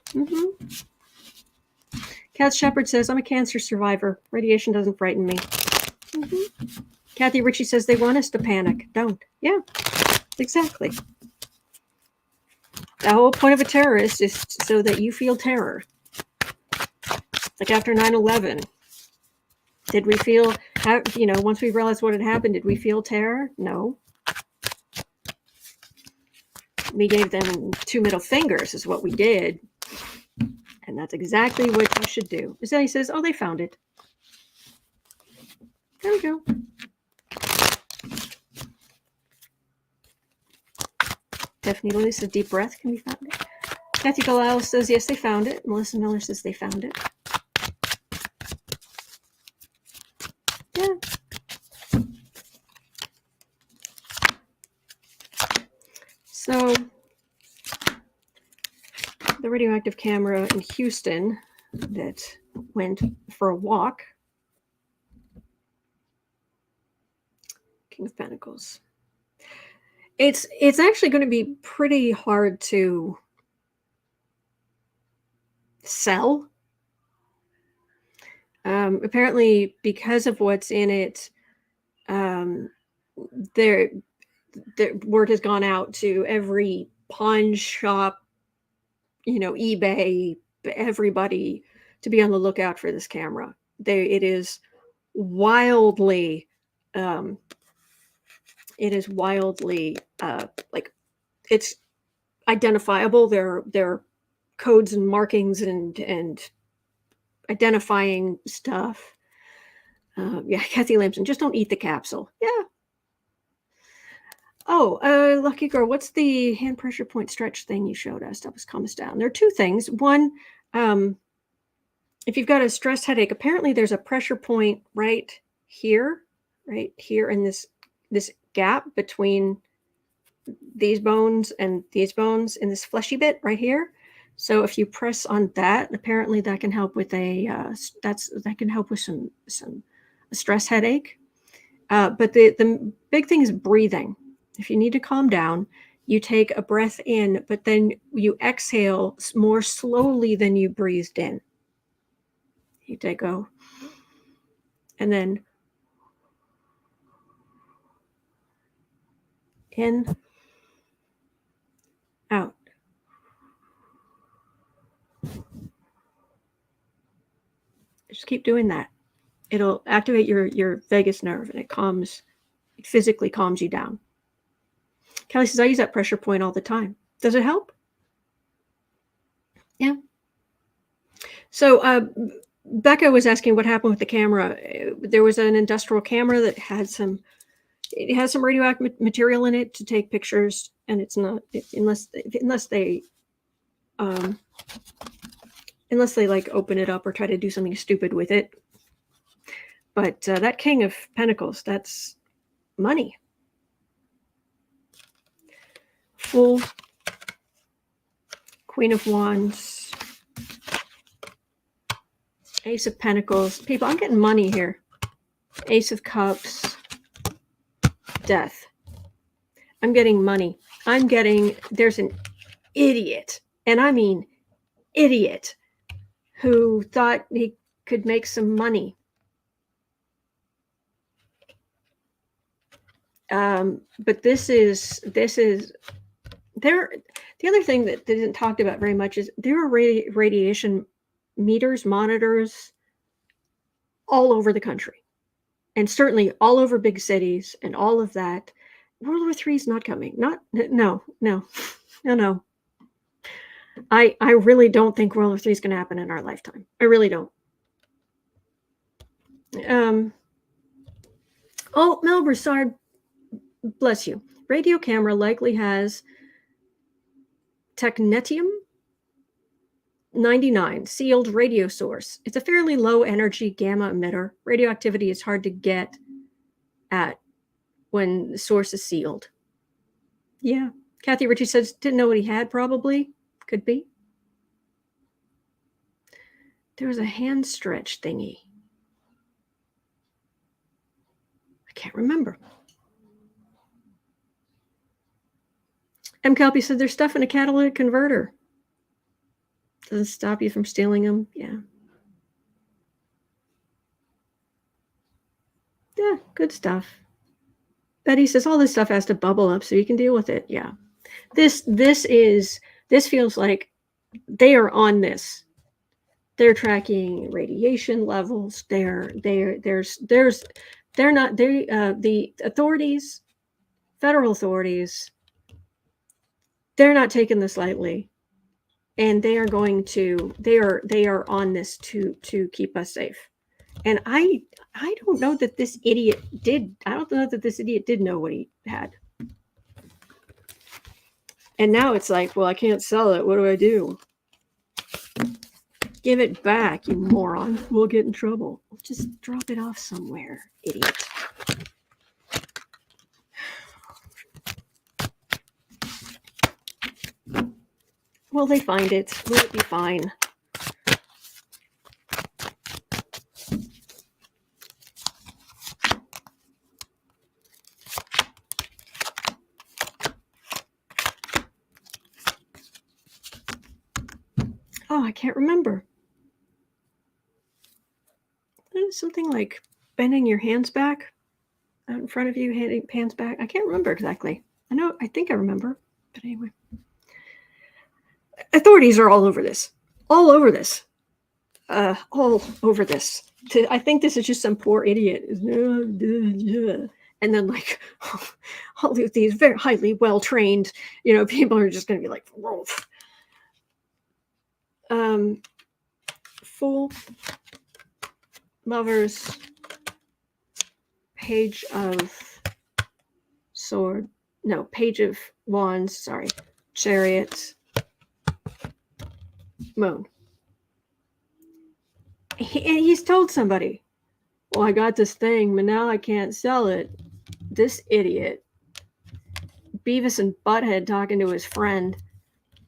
Kat Shepard says, I'm a cancer survivor. Radiation doesn't frighten me. Kathy Ritchie says, they want us to panic. Don't. Yeah, exactly. The whole point of a terrorist is so that you feel terror. Like after 9/11, did we feel, once we realized what had happened, did we feel terror? No. We gave them 2 middle fingers is what we did. And that's exactly what you should do. Azalea says, oh, they found it. There we go. Stephanie Lewis says, deep breath can be found. Kathy Galal says, yes, they found it. Melissa Miller says they found it. Yeah. So the radioactive camera in Houston that went for a walk. King of Pentacles. It's actually going to be pretty hard to sell. Apparently, because of what's in it, the word has gone out to every pawn shop, eBay, everybody, to be on the lookout for this camera. It is wildly, like, it's identifiable. There are codes and markings and identifying stuff. Yeah, Kathy Lamson, just don't eat the capsule. Yeah. Oh, lucky girl, what's the hand pressure point stretch thing you showed us? That was calm us down. There are two things. One, if you've got a stress headache, apparently there's a pressure point right here in this gap between these bones and these bones in this fleshy bit right here. So if you press on that, apparently that can help with some stress headache. But the big thing is breathing. If you need to calm down, you take a breath in, but then you exhale more slowly than you breathed in. You take go, and then in, out. Just keep doing that. It'll activate your vagus nerve, and it physically calms you down. Kelly says, I use that pressure point all the time. Does it help? Yeah. So Becca was asking what happened with the camera. There was an industrial camera that had some radioactive material in it to take pictures, and it's not, unless they like open it up or try to do something stupid with it. But that King of Pentacles, that's money. Full, Queen of Wands, Ace of Pentacles. People, I'm getting money here. Ace of Cups, Death. I'm getting money. There's an idiot, and I mean idiot, who thought he could make some money. But this is there. The other thing that isn't talked about very much is there are radiation monitors all over the country, and certainly all over big cities and all of that. World War III is not coming. No. I really don't think World War III is going to happen in our lifetime. I really don't. Oh, Melber, sorry. Bless you. Radio camera likely has technetium 99 sealed radio source. It's a fairly low energy gamma emitter. Radioactivity is hard to get at when the source is sealed. Yeah. Kathy Ritchie says didn't know what he had, probably. Could be. There was a hand stretch thingy. I can't remember. M. Kelpie said there's stuff in a catalytic converter. Doesn't stop you from stealing them. Yeah. Yeah, good stuff. Betty says all this stuff has to bubble up so you can deal with it. Yeah. This feels like they are on this. They're tracking radiation levels. The authorities, federal authorities, they're not taking this lightly, and they are on this to keep us safe. And I don't know that this idiot did. I don't know that this idiot did know what he had. And now it's like, well, I can't sell it. What do I do? Give it back, you moron. We'll get in trouble. Just drop it off somewhere, idiot. Will they find it? Will it be fine? Oh, I can't remember. Something like bending your hands back out in front of you, hands back. I can't remember exactly. I think I remember. But anyway. Authorities are all over this. All over this. All over this. I think this is just some poor idiot. And then like all of these very highly well-trained, people are just going to be like, whoa. Full lovers, page of sword, no, page of wands, sorry, chariots, moon. He's told somebody, well, I got this thing, but now I can't sell it. This idiot, Beavis and Butthead talking to his friend,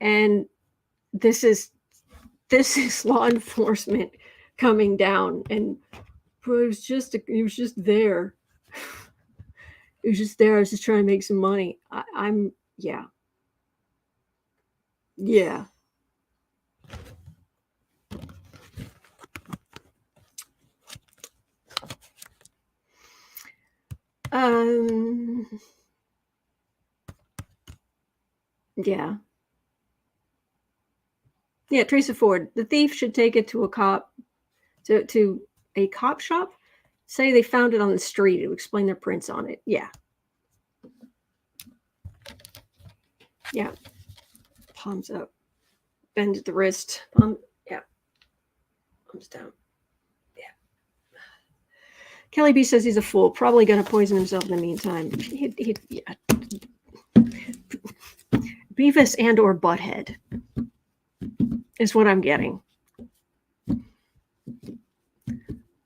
and this is law enforcement coming down, and it was just there. It was just there. I was just trying to make some money. Yeah. Yeah. Yeah, Teresa Ford. The thief should take it to a cop, to a cop shop. Say they found it on the street to explain their prints on it. Yeah. Yeah. Palms up. Bend at the wrist. Yeah. Palms down. Yeah. Kelly B says he's a fool. Probably going to poison himself in the meantime. Yeah. Beavis and or Butthead is what I'm getting.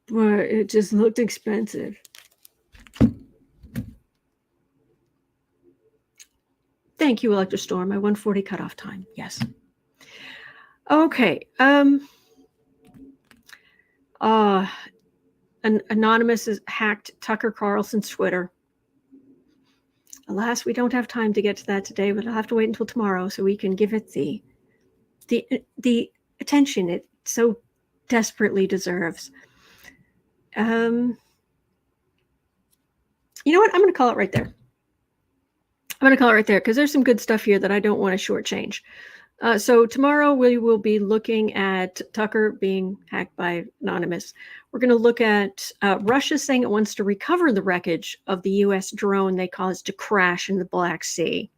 But it just looked expensive. Thank you, Electrostorm. My 1:40 cutoff time. Yes. Okay. Anonymous has hacked Tucker Carlson's Twitter. Alas, we don't have time to get to that today, but I'll have to wait until tomorrow so we can give it the attention it so desperately deserves. You know what? I'm going to call it right there. Because there's some good stuff here that I don't want to shortchange. So tomorrow we will be looking at Tucker being hacked by Anonymous. We're going to look at Russia saying it wants to recover the wreckage of the U.S. drone they caused to crash in the Black Sea.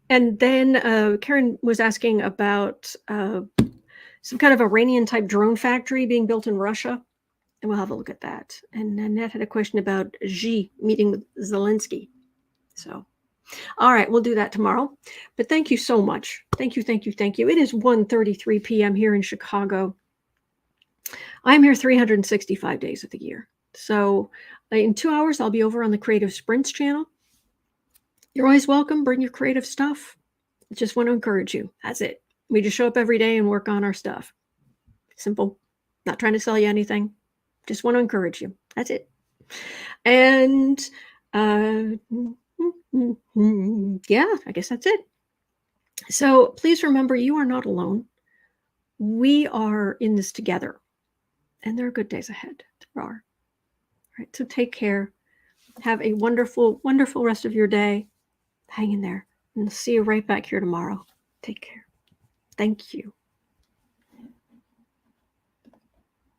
And then Karen was asking about some kind of Iranian-type drone factory being built in Russia. And we'll have a look at that. And Annette had a question about Xi meeting with Zelensky. So, all right, we'll do that tomorrow. But thank you so much. Thank you. It is 1:33 p.m. here in Chicago. I'm here 365 days of the year. So in 2 hours, I'll be over on the Creative Sprints channel. You're always welcome. Bring your creative stuff. I just want to encourage you. That's it. We just show up every day and work on our stuff. Simple. Not trying to sell you anything. Just want to encourage you. That's it. And yeah, I guess that's it. So please remember, you are not alone. We are in this together. And there are good days ahead. There are. All right. So take care. Have a wonderful, wonderful rest of your day. Hang in there. And see you right back here tomorrow. Take care. Thank you.